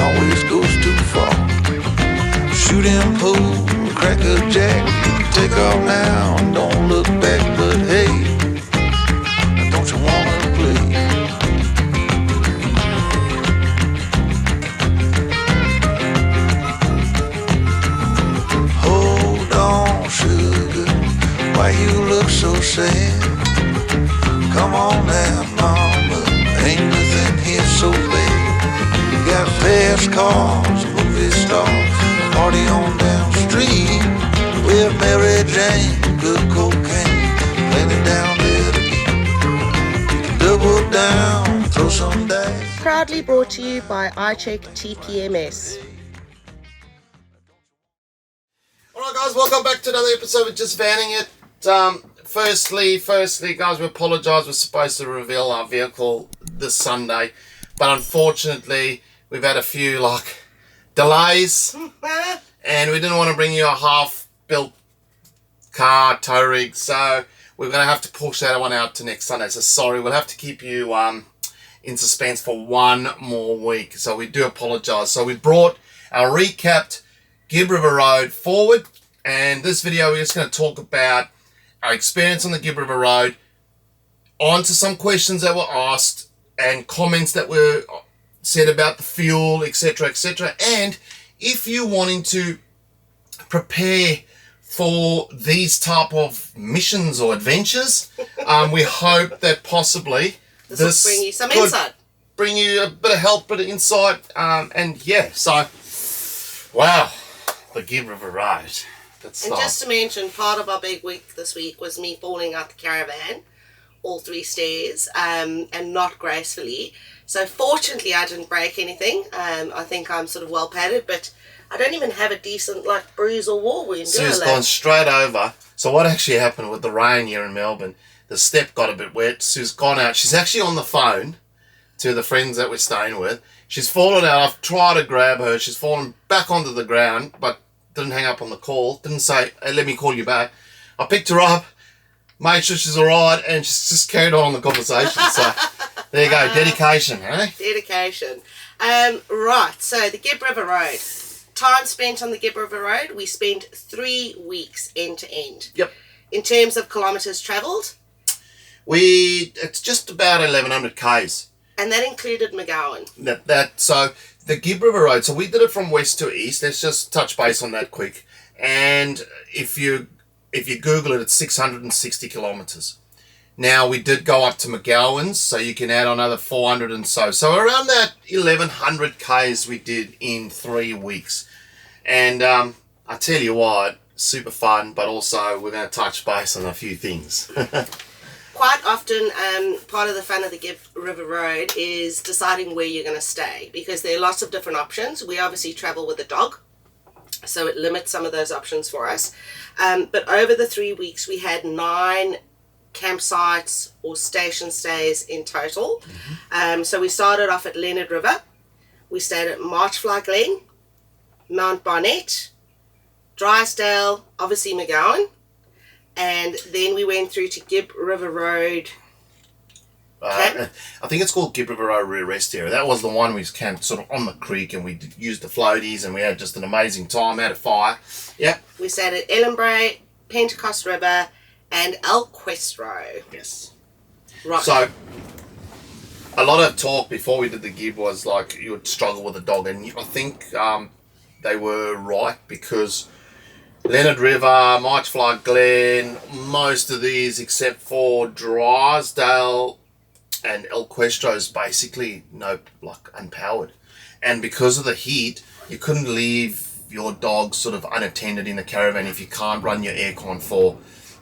always goes too far. Shoot and pull, crack a jack, take off now and don't look back. But hey, don't you wanna play? Hold on, sugar, why you look so sad? Come on now, mama, ain't nothing here so bad. You got fast cars, movie stars, party on down the street with Mary Jane, good cocaine, plenty down there to eat. Double down, throw some dice. Proudly brought to you by ICHECK TPMS. Alright guys, welcome back to another episode of Just Vanning It. Firstly guys, we apologise. We're supposed to reveal our vehicle this Sunday, but unfortunately we've had a few delays and we didn't want to bring you a half-built car tow rig, so we're going to have to push that one out to next Sunday. So sorry, we'll have to keep you in suspense for one more week, so we do apologise. So we brought our recapped Gib River Road forward, and this video we're just going to talk about our experience on the Gib River Road, answer some questions that were asked and comments that were said about the fuel, etc, etc. And if you're wanting to prepare for these type of missions or adventures, we hope that possibly this will bring you some insight, bring you a bit of help, bit of insight, and yeah, so wow, the Gib River Road. And just to mention, part of our big week this week was me falling out the caravan, all 3 stairs, and not gracefully. So fortunately I didn't break anything. I think I'm sort of well padded, but I don't even have a decent bruise or war wound. Sue's gone straight over. So what actually happened with the rain here in Melbourne, the step got a bit wet. Sue's gone out. She's actually on the phone to the friends that we're staying with. She's fallen out. I've tried to grab her. She's fallen back onto the ground, but didn't hang up on the call, didn't say, hey, let me call you back. I picked her up, made sure she's alright, and she's just carried on the conversation. So there you go, dedication, eh? Dedication. Right, so the Gib River Road. Time spent on the Gib River Road, we spent 3 weeks end to end. Yep. In terms of kilometres travelled? It's just about 1,100 Ks. And that included McGowan. So the Gib River Road, so we did it from west to east. Let's just touch base on that quick. And if you Google it, it's 660 kilometres. Now, we did go up to McGowan's, so you can add another 400 and so. So around that 1,100 Ks we did in 3 weeks. And I tell you what, super fun, but also we're going to touch base on a few things. Quite often, part of the fun of the Gib River Road is deciding where you're going to stay, because there are lots of different options. We obviously travel with a dog, so it limits some of those options for us. But over the 3 weeks, we had 9 campsites or station stays in total. Mm-hmm. So we started off at Leonard River. We stayed at Marchfly Glen, Mount Barnett, Drysdale, obviously McGowan. And then we went through to Gib River Road. I think it's called Gib River Road Rear Rest Area. That was the one we camped sort of on the creek, and we used the floaties, and we had just an amazing time, had a fire. Yeah. We stayed at Ellenbray, Pentecost River, and Elquestro. Yes. Right. So a lot of talk before we did the Gib was you would struggle with a dog, and I think they were right, because Leonard River, Marchfly Glen, most of these except for Drysdale and Elquestro is basically unpowered. And because of the heat, you couldn't leave your dog sort of unattended in the caravan if you can't run your aircon for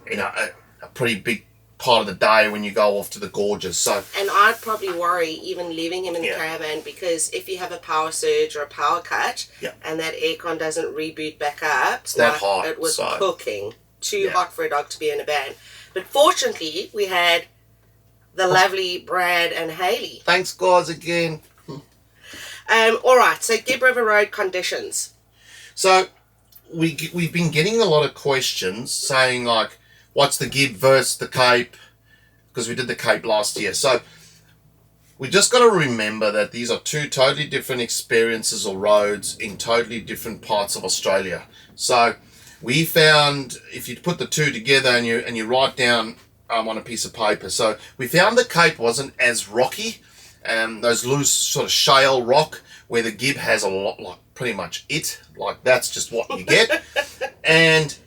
a pretty big part of the day when you go off to the gorges. So, and I'd probably worry even leaving him in the caravan, because if you have a power surge or a power cut and that aircon doesn't reboot back up, it's that hot. It was cooking. Too hot for a dog to be in a van. But fortunately, we had the lovely Brad and Haley. Thanks, guys, again. All right, so Gib River Road conditions. So we've been getting a lot of questions saying what's the Gib versus the Cape? Because we did the Cape last year. So we just got to remember that these are two totally different experiences or roads in totally different parts of Australia. So we found, if you put the two together and you write down on a piece of paper, so we found the Cape wasn't as rocky, those loose sort of shale rock, where the Gib has a lot, like pretty much like that's just what you get. And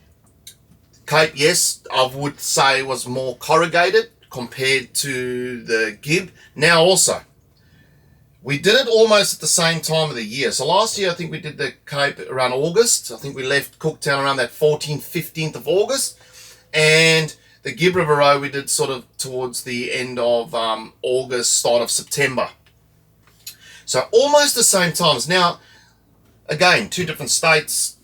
Cape, yes, I would say was more corrugated compared to the Gib. Now also, we did it almost at the same time of the year. So last year I think we did the Cape around August. I think we left Cooktown around that 14th, 15th of August. And the Gib River Road we did sort of towards the end of August, start of September. So almost the same times. Now, again, two different states,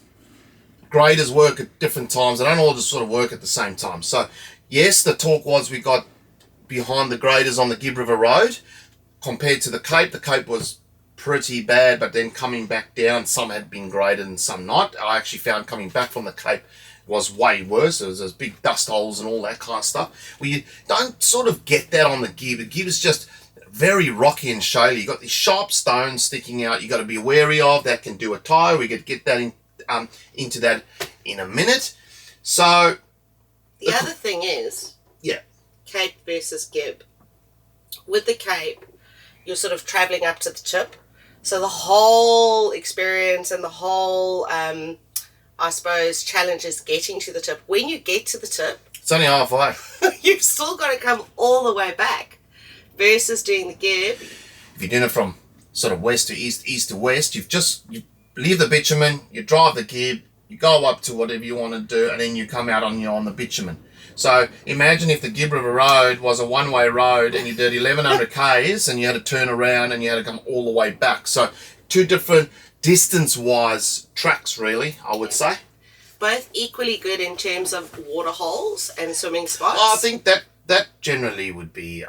graders work at different times. They don't all just sort of work at the same time. So yes, the talk was we got behind the graders on the Gib River Road. Compared to the Cape was pretty bad, but then coming back down, some had been graded and some not. I actually found coming back from the Cape was way worse. There was those big dust holes and all that kind of stuff. We don't sort of get that on the Gib. The Gib is just very rocky and shaly. You got these sharp stones sticking out you got to be wary of. That can do a tyre. We could get that into that in a minute. So the other thing is, yeah, Cape versus Gib. With the Cape, you're sort of travelling up to the tip. So the whole experience and the whole, I suppose, challenge is getting to the tip. When you get to the tip, it's only halfway. You've still got to come all the way back. Versus doing the Gib. If you're doing it from sort of west to east, east to west, you leave the bitumen, you drive the Gib, you go up to whatever you want to do, and then you come out on the bitumen. So imagine if the Gib River Road was a one-way road and you did 1,100 Ks and you had to turn around and you had to come all the way back. So two different distance-wise tracks, really, I would say. Both equally good in terms of water holes and swimming spots. I think that generally would be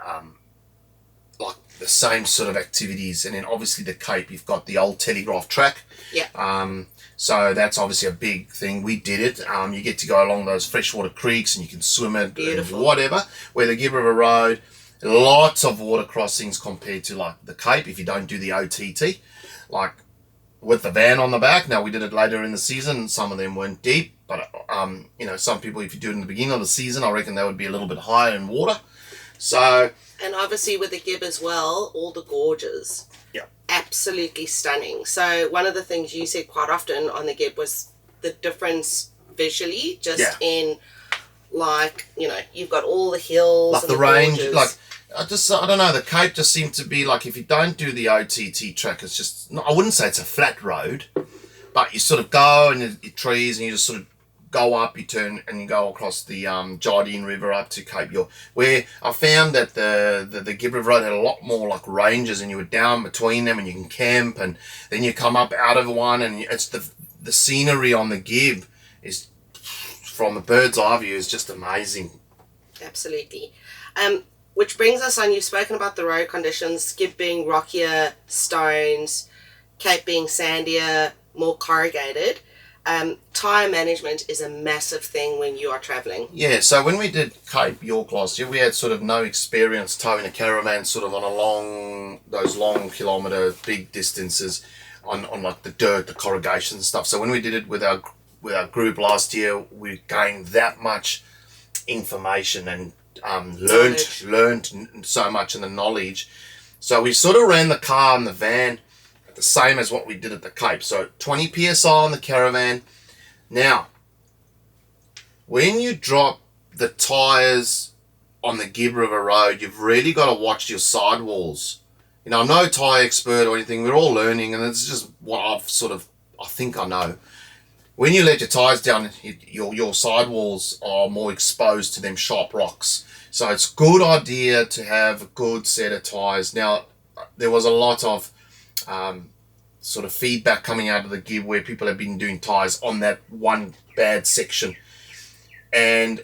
like the same sort of activities. And then obviously the Cape, you've got the old telegraph track. Yeah. So that's obviously a big thing. We did it. You get to go along those freshwater creeks and you can swim it. Beautiful. And whatever. Where the Gib River Road, lots of water crossings compared to like the Cape if you don't do the OTT. Like with the van on the back. Now we did it later in the season. Some of them weren't deep. But, some people, if you do it in the beginning of the season, I reckon they would be a little bit higher in water. So... And obviously with the Gib as well, all the gorges. Yeah. Absolutely stunning. So one of the things you said quite often on the Gib was the difference visually, just in like, you've got all the hills like and the range, gorges. like I don't know, the Cape just seemed to be like, if you don't do the OTT track, it's just, I wouldn't say it's a flat road, but you sort of go and you trees and you just sort of go up, you turn and you go across the Jardine River up to Cape York, where I found that the Gib River Road had a lot more like ranges and you were down between them and you can camp, and then you come up out of one and it's the scenery on the Gib is, from a bird's eye view, is just amazing. Absolutely. Which brings us on, you've spoken about the road conditions, Gib being rockier, stones, Cape being sandier, more corrugated. Tyre management is a massive thing when you are travelling. Yeah, so when we did Cape York last year, we had sort of no experience towing a caravan sort of on those long kilometre, big distances on like the dirt, the corrugation and stuff. So when we did it with our group last year, we gained that much information and learned so much in the knowledge. So we sort of ran the car and the van the same as what we did at the Cape. So 20 PSI on the Caravan. Now, when you drop the tyres on the Gib River Road, you've really got to watch your sidewalls. I'm no tyre expert or anything. We're all learning, and it's just what I think I know. When you let your tyres down, your sidewalls are more exposed to them sharp rocks. So it's a good idea to have a good set of tyres. Now, there was a lot of sort of feedback coming out of the Gib where people have been doing tyres on that one bad section. And,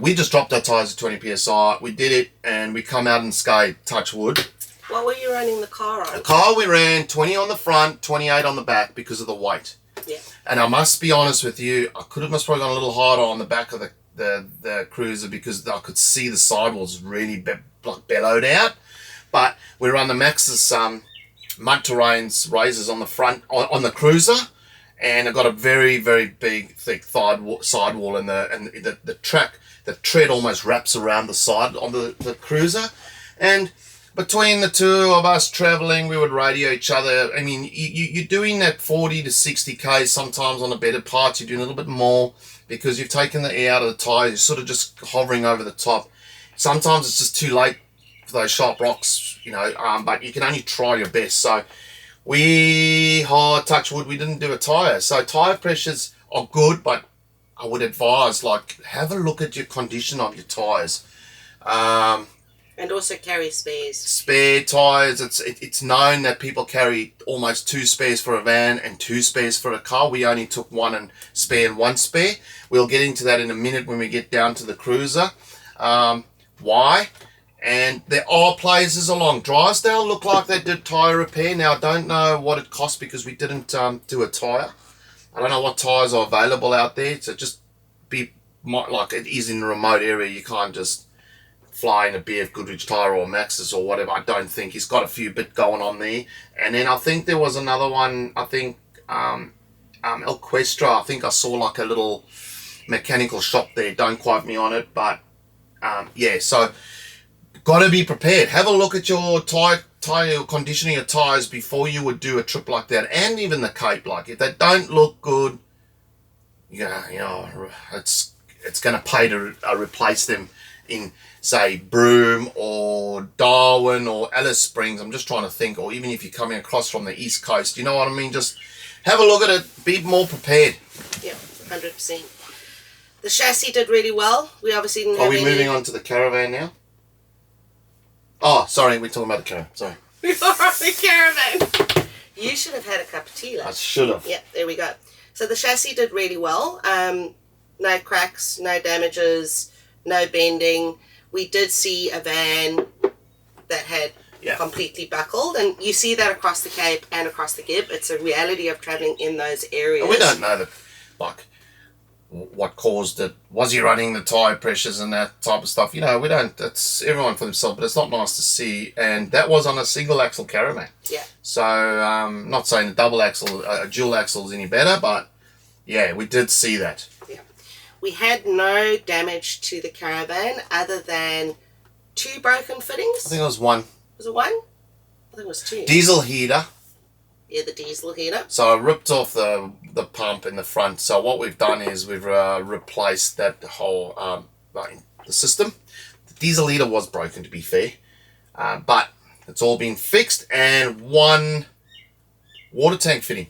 we just dropped our tyres at 20 PSI. We did it, and we come out and skate, touch wood. What were you running the car on? The car we ran 20 on the front, 28 on the back because of the weight. Yeah. And I must be honest with you, I could have most probably gone a little harder on the back of the cruiser because I could see the sidewalls really bellowed out. But we run the Maxxis mud terrains razors on the front on the cruiser, and I've got a very, very big thick sidewall, and the tread almost wraps around the side on the cruiser. And between the two of us traveling, we would radio each other. I mean, you're doing that 40 to 60 k's sometimes on the better parts. You're doing a little bit more because you've taken the air out of the tires. You're sort of just hovering over the top. Sometimes it's just too late for those sharp rocks, but you can only try your best. So touch wood, we didn't do a tire. So tire pressures are good, but I would advise, have a look at your condition of your tires. And also carry spares. Spare tires. It's known that people carry almost 2 spares for a van and 2 spares for a car. We only took 1 and 1 spare. We'll get into that in a minute when we get down to the cruiser. Why? And there are places along Drysdale look like they did tyre repair. Now, I don't know what it cost because we didn't do a tyre. I don't know what tyres are available out there. So just be like it is in a remote area. You can't just fly in a BF Goodrich tyre or Maxxis or whatever. I don't think. He's got a few bit going on there. And then I think there was another one, I think Equestra. I think I saw like a little mechanical shop there. Don't quote me on it. But yeah, so got to be prepared. Have a look at your tire conditioning of tires before you would do a trip like that, and even the Cape. Like if they don't look good, it's going to pay to replace them in say Broome or Darwin or Alice Springs. I'm just trying to think, or even if you're coming across from the East Coast, you know what I mean? Just have a look at it. Be more prepared. Yeah, 100%. The chassis did really well. We obviously didn't have Are we moving on to the Caravan now? Oh, sorry, we're talking about the Caravan. Sorry. We are on the Caravan. You should have had a cup of tea. I should have. Yeah, there we go. So the chassis did really well. No cracks, no damages, no bending. We did see a van that had completely buckled, and you see that across the Cape and across the Gib. It's a reality of travelling in those areas. We don't know what caused it. Was he running the tyre pressures and that type of stuff? We don't. That's everyone for themselves, but it's not nice to see. And that was on a single axle Caravan. Yeah. So not saying a double axle, a dual axle is any better, but yeah, we did see that. Yeah. We had no damage to the Caravan other than 2 broken fittings. I think it was 1. Was it 1? I think it was 2. Diesel heater. Yeah, the diesel heater. So I ripped off the pump in the front. So what we've done is we've replaced that whole the system. The diesel heater was broken, to be fair, but it's all been fixed. And 1 water tank fitting,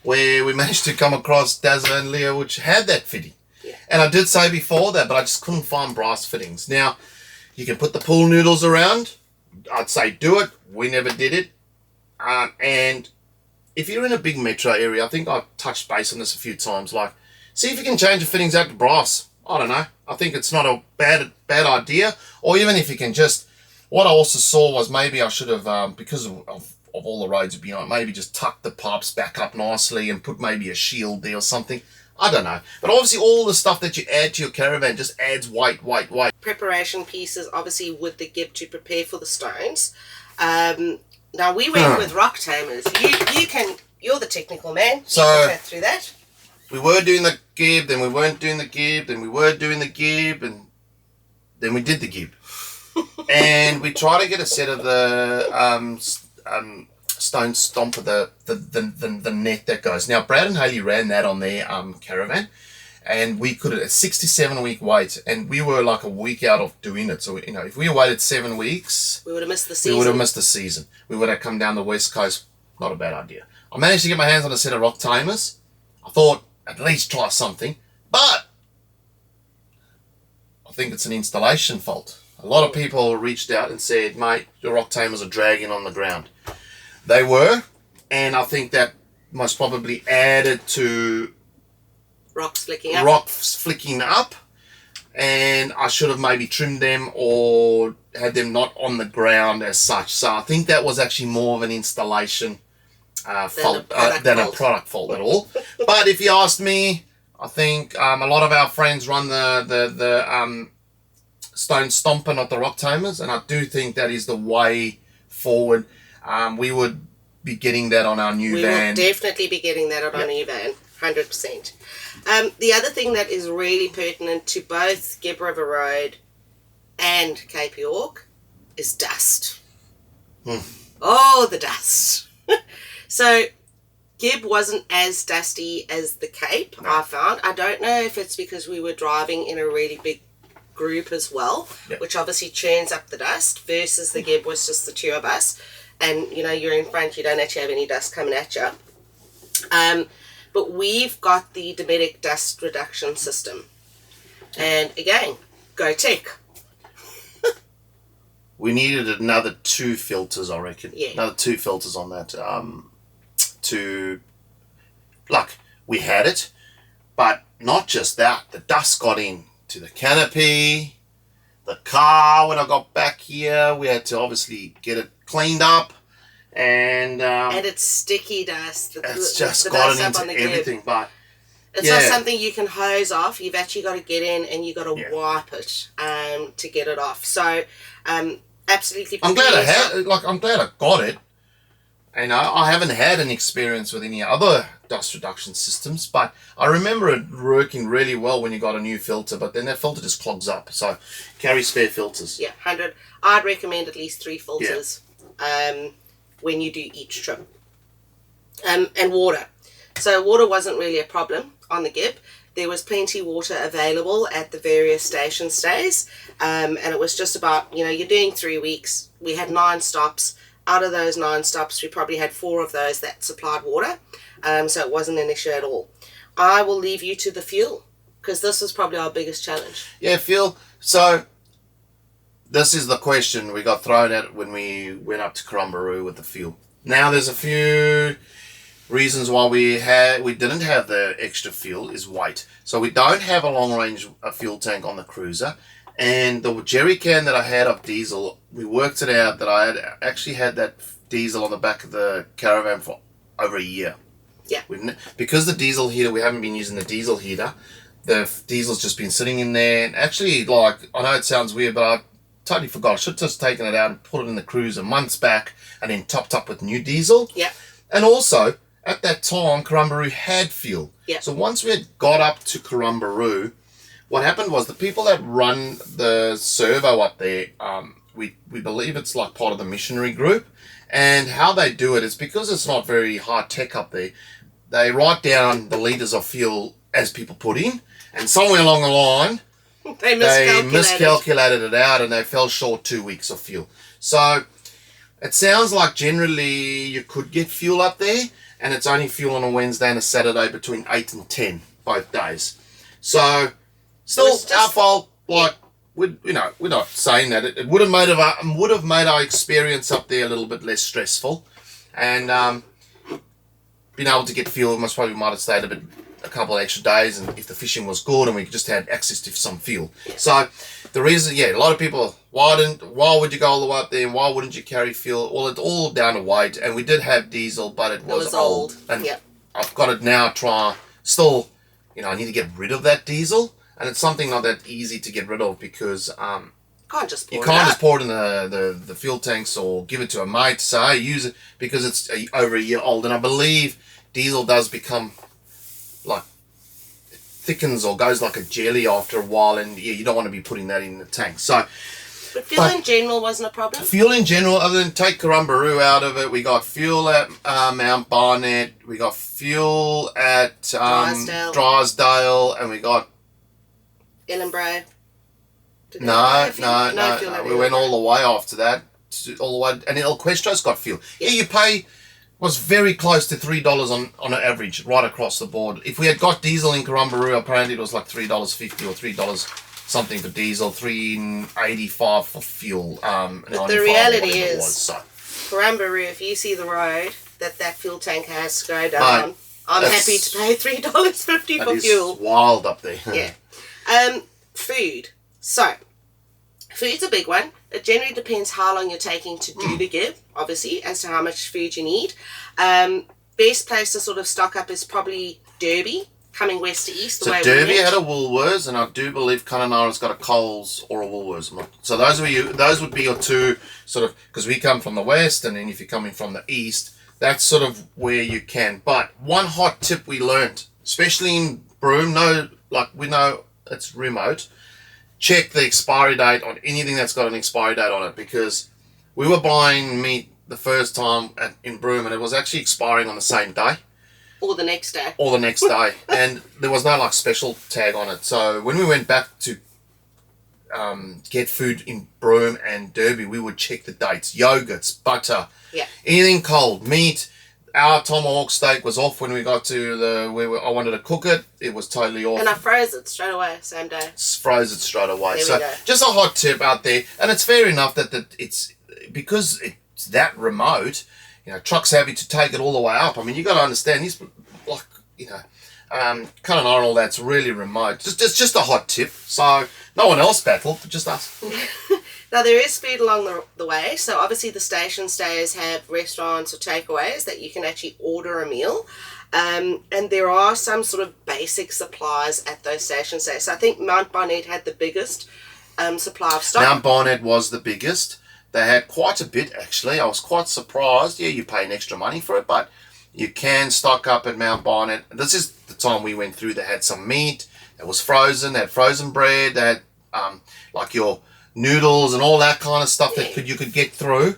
where we managed to come across Dazza and Leo, which had that fitting. Yeah. And I did say before that, but I just couldn't find brass fittings. Now, you can put the pool noodles around. I'd say do it. We never did it. And if you're in a big metro area, I think I've touched base on this a few times, see if you can change the fittings out to brass. I don't know. I think it's not a bad idea. Or even if you can what I also saw was maybe I should have, because of all the roads being on, maybe just tuck the pipes back up nicely and put maybe a shield there or something. I don't know. But obviously all the stuff that you add to your Caravan just adds weight. Preparation pieces, obviously, with the Gib to prepare for the stones. Now, we went with rock tamers. You're the technical man. So, you can chat through that. We were doing the Gib, then we weren't doing the Gib, then we were doing the Gib, and then we did the Gib. And we tried to get a set of the stone stomper, the net that goes. Now, Brad and Haley ran that on their Caravan, and we could at a 67-week wait, and we were like a week out of doing it. So, if we waited 7 weeks, we would have missed the season. We would have come down the west coast. Not a bad idea. I managed to get my hands on a set of rock tamers. I thought at least try something, but I think it's an installation fault. A lot of people reached out and said, mate, your rock tamers are dragging on the ground. They were, and I think that most probably added to rocks flicking up, and I should have maybe trimmed them or had them not on the ground as such. So I think that was actually more of an installation fault than a product fault at all. But if you asked me, I think a lot of our friends run the stone stomper, not the rock tamers, and I do think that is the way forward. We would be getting that on our new van. We will definitely be getting that on our new van, 100%. The other thing that is really pertinent to both Gib River Road and Cape York is dust. Oh, the dust. So Gib wasn't as dusty as the Cape, I found. I don't know if it's because we were driving in a really big group as well, which obviously churns up the dust, versus the Gib was just the two of us. And, you know, you're in front, you don't actually have any dust coming at you. But we've got the Dometic dust reduction system. And again, go tech. We needed another 2 filters, I reckon. Yeah. Another 2 filters on that. We had it, but not just that. The dust got in to the canopy, the car. When I got back here, we had to obviously get it cleaned up. And it's sticky dust. It's just gotten into everything. But it's not something you can hose off. You've actually got to get in and you've got to wipe it to get it off. So absolutely. I'm glad I got it. And I haven't had an experience with any other dust reduction systems, but I remember it working really well when you got a new filter, but then that filter just clogs up. So carry spare filters. Yeah, 100. I'd recommend at least 3 filters when you do each trip. And water. So water wasn't really a problem on the Gib. There was plenty water available at the various station stays. And it was just about, you know, you're doing 3 weeks. We had 9 stops. Out of those 9 stops, we probably had 4 of those that supplied water. So it wasn't an issue at all. I will leave you to the fuel, because this was probably our biggest challenge. Yeah, fuel. So this is the question we got thrown at when we went up to Caravan with the fuel. Now there's a few reasons why we didn't have the extra fuel is weight. So we don't have a long range fuel tank on the cruiser. And the jerry can that I had of diesel, we worked it out that I had actually had that diesel on the back of the Caravan for over a year. Yeah. Because the diesel heater, we haven't been using the diesel heater. The diesel's just been sitting in there. And actually, I know it sounds weird, but I totally forgot. I should have just taken it out and put it in the cruiser months back and then topped up with new diesel. Yeah. And also, at that time, Caravan had fuel. Yeah. So once we had got up to Caravan, what happened was the people that run the servo up there, we believe it's like part of the missionary group, and how they do it is because it's not very high tech up there, they write down the litres of fuel as people put in, and somewhere along the line, they miscalculated it out and they fell short 2 weeks of fuel. So it sounds like generally you could get fuel up there, and it's only fuel on a Wednesday and a Saturday between 8 and 10 both days. So still our fault. We're not saying that it would have made our experience up there a little bit less stressful, and being able to get fuel, most probably might have stayed a couple of extra days, and if the fishing was good, and we just had access to some fuel. So the reason, a lot of people, why would you go all the way up there, and why wouldn't you carry fuel? Well, it's all down to weight, and we did have diesel, but it was old. And I've got it now. I need to get rid of that diesel. And it's something not that easy to get rid of because you can't just pour it in the fuel tanks or give it to a mate to say, hey, use it, because it's over a year old. And I believe diesel does become it thickens or goes like a jelly after a while, and you don't want to be putting that in the tank. So, but fuel in general wasn't a problem? Fuel in general, other than take Caravan out of it, we got fuel at Mount Barnett, we got fuel at Drysdale, and we got Ellenborough. No. We went all the way after that, and El Questro's got fuel. Yeah, you pay was very close to $3 on an average right across the board. If we had got diesel in Caravan, apparently it was like $3.50 or $3 something for diesel, $3.85 for fuel. But the reality is, Caravan, if you see the road that fuel tank has to go down, I'm happy to pay $3.50 for fuel. It's wild up there. Yeah. Food. So, food's a big one. It generally depends how long you're taking to do the Gib, obviously, as to how much food you need. Best place to sort of stock up is probably Derby, coming west to east. The So way Derby we had went. a Woolworths, and I do believe Kununurra's got a Coles or a Woolworths. So those would be your two sort of, because we come from the west, and then if you're coming from the east, that's sort of where you can. But one hot tip we learnt, especially in Broome, we know it's remote, check the expiry date on anything that's got an expiry date on it, because we were buying meat the first time in Broome, and it was actually expiring on the same day. Or the next day. Or the next day. And there was no like special tag on it. So when we went back to get food in Broome and Derby, we would check the dates. Yogurts, butter, anything cold, meat. Our tomahawk steak was off when we got to I wanted to cook it. It was totally off. And I froze it straight away, same day. Froze it straight away. There so we go. just a hot tip out there. And it's fair enough that it's because it's that remote. You know, trucks having to take it all the way up. I mean, you got to understand these, like, you know, Kununurra and all that's really remote. Just a hot tip. So no one else battled, just us. Now, there is food along the way. So obviously the station stays have restaurants or takeaways that you can actually order a meal. And there are some sort of basic supplies at those station stays. So I think Mount Barnett had the biggest supply of stock. Mount Barnett was the biggest. They had quite a bit, actually. I was quite surprised. Yeah, you pay an extra money for it, but you can stock up at Mount Barnett. This is the time we went through. They had some meat that was frozen. They had frozen bread. They had like your noodles and all that kind of stuff that you could get through.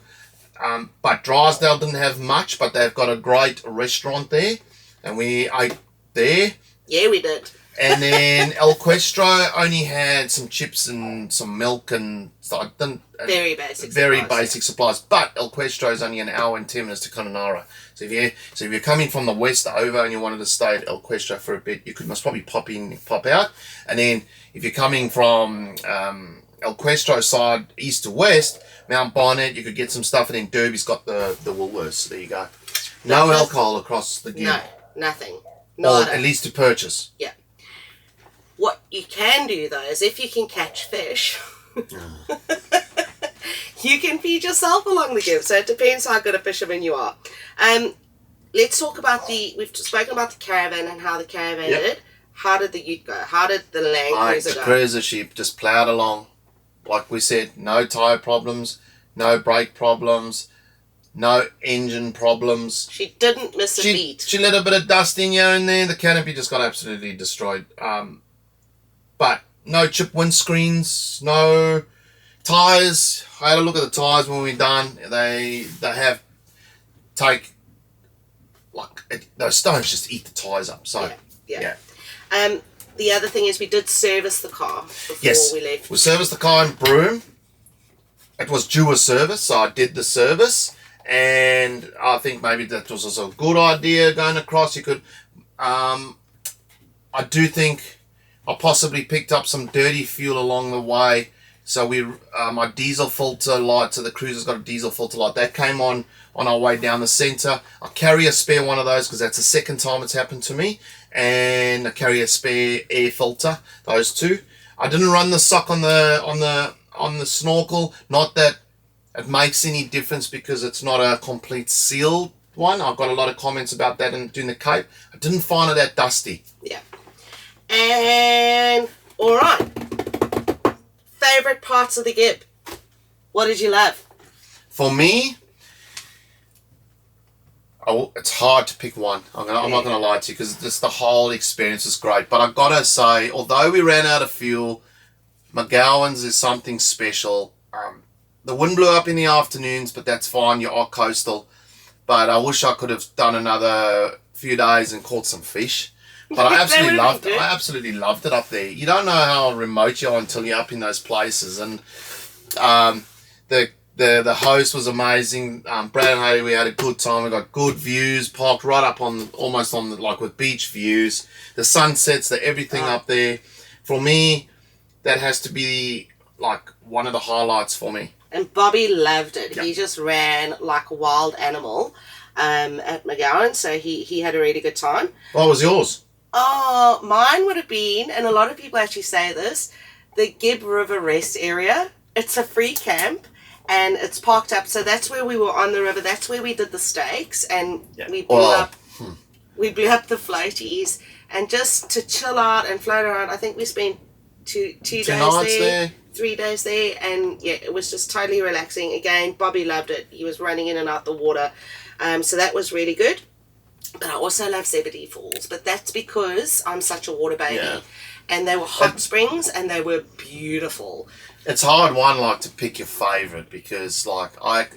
But Drysdale didn't have much, but they've got a great restaurant there, and we ate there. Yeah, we did. And then El Questro only had some chips and some milk and stuff. Very basic supplies. But El Questro is only an hour and 10 minutes to Kununurra. So if you're coming from the west over and you wanted to stay at El Questro for a bit, you could most probably pop in, pop out. And then if you're coming from El Questro side, east to west, Mount Barnett, you could get some stuff. And then Derby's got the Woolworths. There you go. No alcohol across the Gibb. No, nothing. Or at least to purchase. Yeah. What you can do, though, is if you can catch fish, you can feed yourself along the Gibb. So it depends how good a fisherman you are. Let's talk about we've spoken about the Caravan and how the Caravan did. How did the Ute go? How did the Land Cruiser go? The cruiser ship just ploughed along. Like we said, no tyre problems, no brake problems, no engine problems. She didn't miss a beat. She let a bit of dust in here and there. The canopy just got absolutely destroyed. But no chip windscreens, no tyres. I had a look at the tyres when we were done. They have those stones just eat the tyres up. So yeah. The other thing is we did service the car before we left. We serviced the car in Broome. It was due a service, so I did the service. And I think maybe that was also a good idea going across. You could, I do think I possibly picked up some dirty fuel along the way. So my diesel filter light, so the cruiser's got a diesel filter light, that came on our way down the centre. I carry a spare one of those because that's the second time it's happened to me. And I carry a spare air filter, those two. I didn't run the sock on the snorkel, not that it makes any difference because it's not a complete sealed one. I've got a lot of comments about that in doing the Cape. I didn't find it that dusty. Yeah. And all right. Favorite parts of the Gibb? What did you love? For me, it's hard to pick one. I'm not going to lie to you because just the whole experience was great. But I've got to say, although we ran out of fuel, McGowan's is something special. The wind blew up in the afternoons, but that's fine. You are coastal. But I wish I could have done another few days and caught some fish. But I absolutely loved it. I absolutely loved it up there. You don't know how remote you are until you're up in those places. And the host was amazing. Brad and Haley, we had a good time. We got good views, parked right up almost on with beach views. The sunsets, everything up there. For me, that has to be like one of the highlights for me. And Bobby loved it. Yep. He just ran like a wild animal at McGowan, so he had a really good time. What was yours? Oh, mine would have been, and a lot of people actually say this, the Gib River Rest area. It's a free camp, and it's parked up. So that's where we were on the river. That's where we did the steaks, and we blew up the floaties. and just to chill out and float around. I think we spent two days nights there. 3 days there, and yeah, it was just totally relaxing. Again, Bobby loved it. He was running in and out the water, so that was really good. But I also love Zebedee Falls, but that's because I'm such a water baby. Yeah. And they were hot springs, and they were beautiful. It's hard one like to pick your favourite, because like I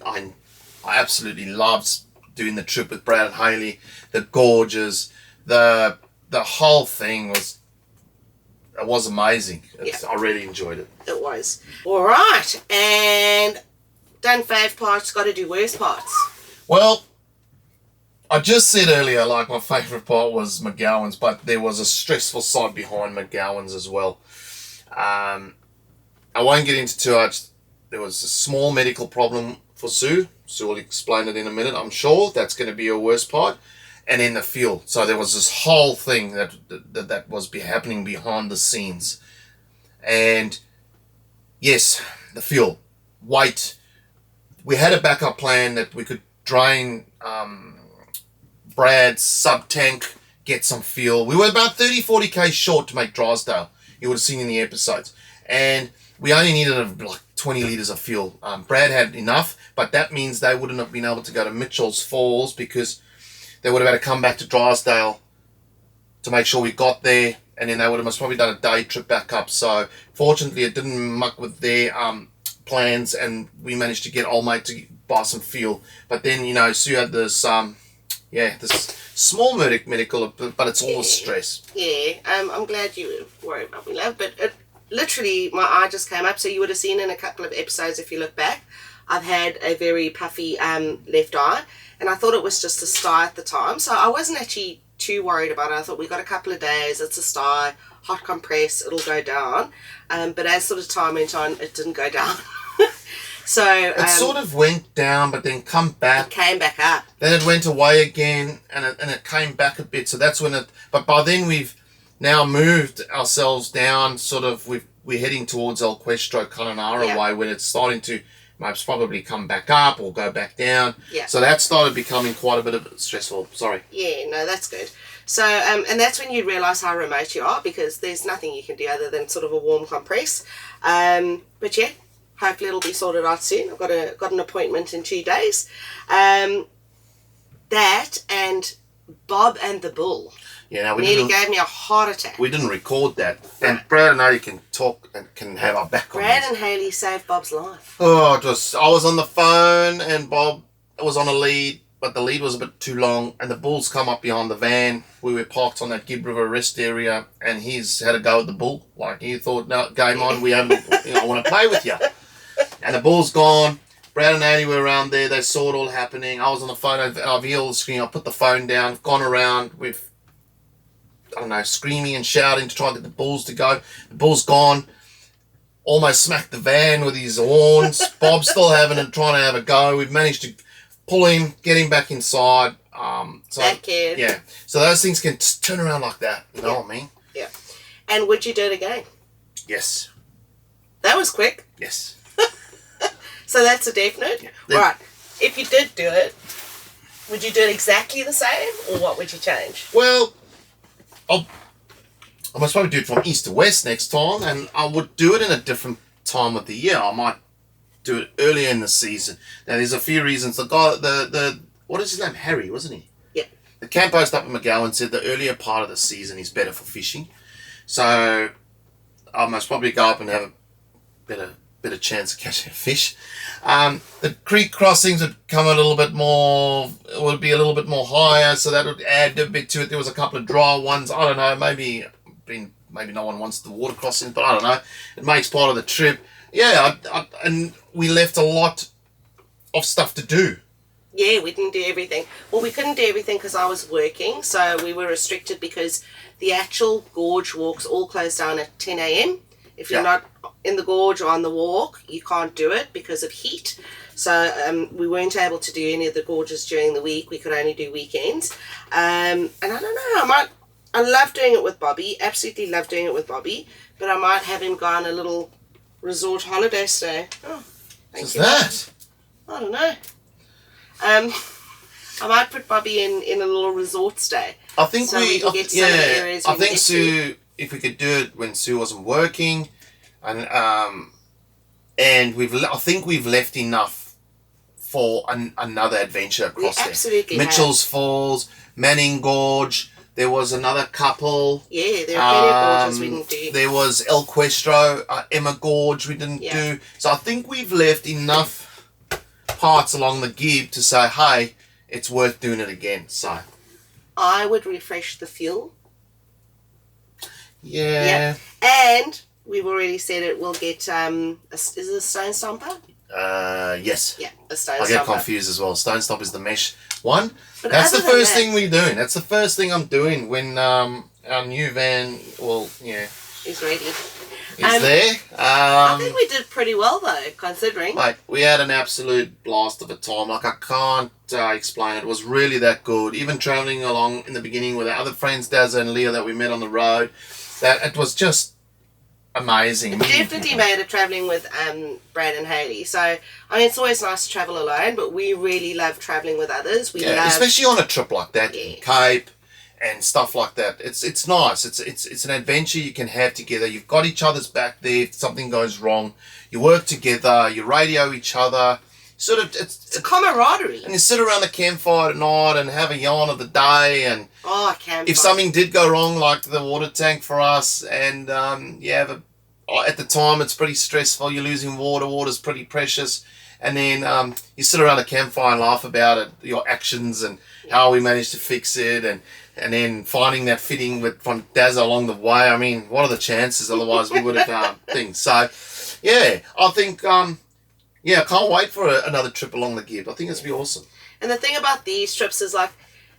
absolutely loved doing the trip with Brad and Haley. The gorges, the whole thing was amazing. I really enjoyed it. It was. All right, and done fave parts, got to do worst parts. Well, I just said earlier, like, my favourite part was McGowan's, but there was a stressful side behind McGowan's as well. I won't get into too much. There was a small medical problem for Sue. Sue will explain it in a minute, I'm sure. That's going to be your worst part. And then the fuel. So there was this whole thing that was happening behind the scenes. And yes, the fuel. Weight. We had a backup plan that we could drain Brad's sub-tank, get some fuel. We were about 30-40 k's short to make Drysdale. You would have seen in the episodes. And we only needed like 20 litres of fuel. Brad had enough, but that means they wouldn't have been able to go to Mitchell's Falls, because they would have had to come back to Drysdale to make sure we got there, and then they would have most probably done a day trip back up. So fortunately it didn't muck with their plans, and we managed to get old mate to buy some fuel. But then, you know, Sue had this this small medical, but it's all the stress. Yeah, I'm glad you were worried about me, love. But it, literally, my eye just came up. So you would have seen in a couple of episodes, if you look back, I've had a very puffy left eye. And I thought it was just a sty at the time. So I wasn't actually too worried about it. I thought we got a couple of days, it's a sty, hot compress, it'll go down. But as sort of time went on, it didn't go down. So it sort of went down, but then come back. It came back up. Then it went away again, and it came back a bit. So that's when it. But by then we've now moved ourselves down. Sort of we're heading towards El Cuestro, Connemara way, when it's starting to most probably come back up or go back down. Yeah. So that started becoming quite a bit of stressful. Sorry. Yeah, no, that's good. So and that's when you realise how remote you are, because there's nothing you can do other than sort of a warm compress. But yeah. Hopefully it'll be sorted out soon. I've got an appointment in 2 days. That and Bob and the Bull. Yeah, nearly gave me a heart attack. We didn't record that. And Brad and Haley can talk and can have our back on Brad this. and Haley saved Bob's life. Oh, I was on the phone and Bob was on a lead, but the lead was a bit too long, and the Bull's come up behind the van. We were parked on that Gib River rest area, and he's had a go at the Bull. Like, he thought, no, game on, I want to play with you. And the Bull's gone. Brad and Annie were around there. They saw it all happening. I was on the phone. I've yelled the screen. I put the phone down. Gone around with, I don't know, screaming and shouting to try and get the Bulls to go. The Bull's gone. Almost smacked the van with his horns. Bob's still trying to have a go. We've managed to pull him, get him back inside. That kid. Yeah. So those things can turn around like that. You know what I mean? Yeah. And would you do it again? Yes. That was quick. Yes. So that's a definite? Yeah. Right. If you did do it, would you do it exactly the same, or what would you change? Well, I must probably do it from east to west next time, and I would do it in a different time of the year. I might do it earlier in the season. Now, there's a few reasons. The guy, what is his name? Harry, wasn't he? Yeah. The camp host up in McGowan said the earlier part of the season is better for fishing. So I must probably go up and have a better chance of catching a fish. The creek crossings would come a little bit more, it would be a little bit more higher, so that would add a bit to it. There was a couple of dry ones. I don't know, maybe no one wants the water crossings, but I don't know. It makes part of the trip. Yeah, and we left a lot of stuff to do. Yeah, we didn't do everything. Well, we couldn't do everything because I was working, so we were restricted because the actual gorge walks all closed down at 10 a.m. If you're not in the gorge or on the walk, you can't do it because of heat. So we weren't able to do any of the gorges during the week. We could only do weekends. And I don't know, I love doing it with Bobby. Absolutely love doing it with Bobby. But I might have him go on a little resort holiday stay. Oh, thank you. What's that? I don't know. I might put Bobby in a little resort stay. I think So we can get to some of the areas we I think get Sue, if we could do it when Sue wasn't working, and I think we've left enough for another adventure across there. Absolutely Mitchell's Falls, Manning Gorge. There was another couple. Yeah, there are plenty of gorges we didn't do. There was El Questro, Emma Gorge we didn't do. So I think we've left enough parts along the Gibb to say, hey, it's worth doing it again. So I would refresh the fuel. yeah. And we've already said it. We'll get is it a stone stomper? Yes. Yeah, a stone I stomper. get confused as well. Stone Stop is the mesh one. But That's the other than first that- thing we're doing. That's the first thing I'm doing when our new van, Is ready. is there. I think we did pretty well though, considering. Mate, we had an absolute blast of a time. Like, I can't explain it. It was really that good. Even travelling along in the beginning with our other friends, Dazza and Leo, that we met on the road, that it was just amazing. Definitely made it travelling with Brad and Hayley. So, I mean, it's always nice to travel alone, but we really love travelling with others. We love... especially on a trip like that, Yeah. Cape and stuff like that. It's nice. It's an adventure you can have together. You've got each other's back there if something goes wrong. You work together. You radio each other. Sort of, It's a camaraderie. and you sit around the campfire at night and have a yarn of the day. And Oh, I can't. if something did go wrong, like the water tank for us, and at the time it's pretty stressful. You're losing water. Water's pretty precious. And then you sit around a campfire and laugh about it, your actions and how we managed to fix it, and then finding that fitting from Dazza along the way. I mean, what are the chances? Otherwise, we would have things. So, yeah, I think, I can't wait for another trip along the Gibb. I think it's going to be awesome. And the thing about these trips is, like,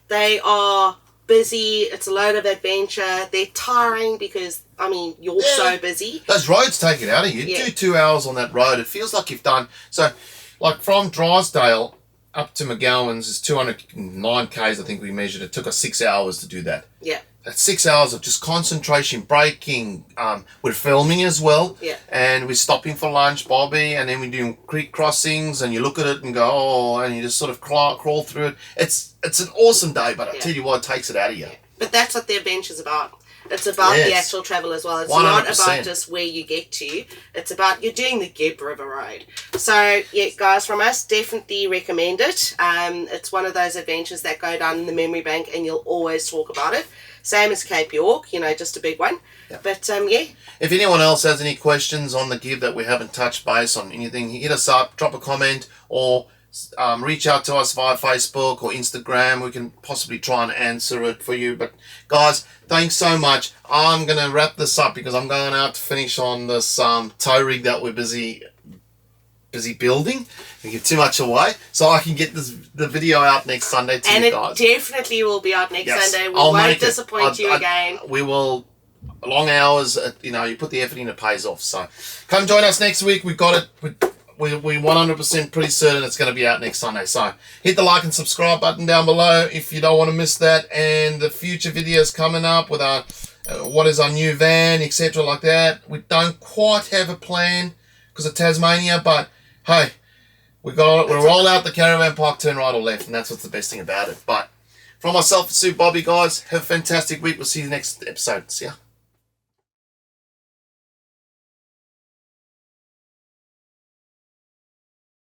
they are busy. It's a load of adventure. They're tiring because, I mean, you're so busy. Those roads take it out of you. Yeah. Do 2 hours on that road. It feels like you've done... So, like, from Drysdale up to McGowan's is 209 k's, I think we measured. It took us 6 hours to do that. Yeah. That's 6 hours of just concentration, braking. We're filming as well. Yeah. And we're stopping for lunch, Bobby, and then we're doing creek crossings, and you look at it and go, oh, and you just sort of crawl through it. It's an awesome day, but I tell you what, it takes it out of you. But that's what the adventure's about. It's about the Yes. actual travel as well. It's 100%. not about just where you get to. It's about you're doing the Gib River Road. So, yeah, guys, from us, definitely recommend it. It's one of those adventures that go down in the memory bank and you'll always talk about it. Same as Cape York, just a big one. Yeah. But, yeah. If anyone else has any questions on the Gib that we haven't touched base on anything, hit us up, drop a comment, or reach out to us via Facebook or Instagram. We can possibly try and answer it for you. But guys, thanks so much. I'm going to wrap this up because I'm going out to finish on this tow rig that we're busy building. We give too much away, so I can get the video out next Sunday to you guys. And it definitely will be out next Yes, Sunday. We I'll won't make it. disappoint you again. We will. Long hours, you put the effort in, it pays off. So come join us next week. We've got it. We're 100% pretty certain it's going to be out next Sunday. So hit the like and subscribe button down below if you don't want to miss that. And the future videos coming up with our what is our new van, etc. like that. We don't quite have a plan because of Tasmania, but hey, we'll roll out the caravan park, turn right or left, and that's what's the best thing about it. But from myself, Sue, Bobby, guys, have a fantastic week. We'll see you next episode. See ya.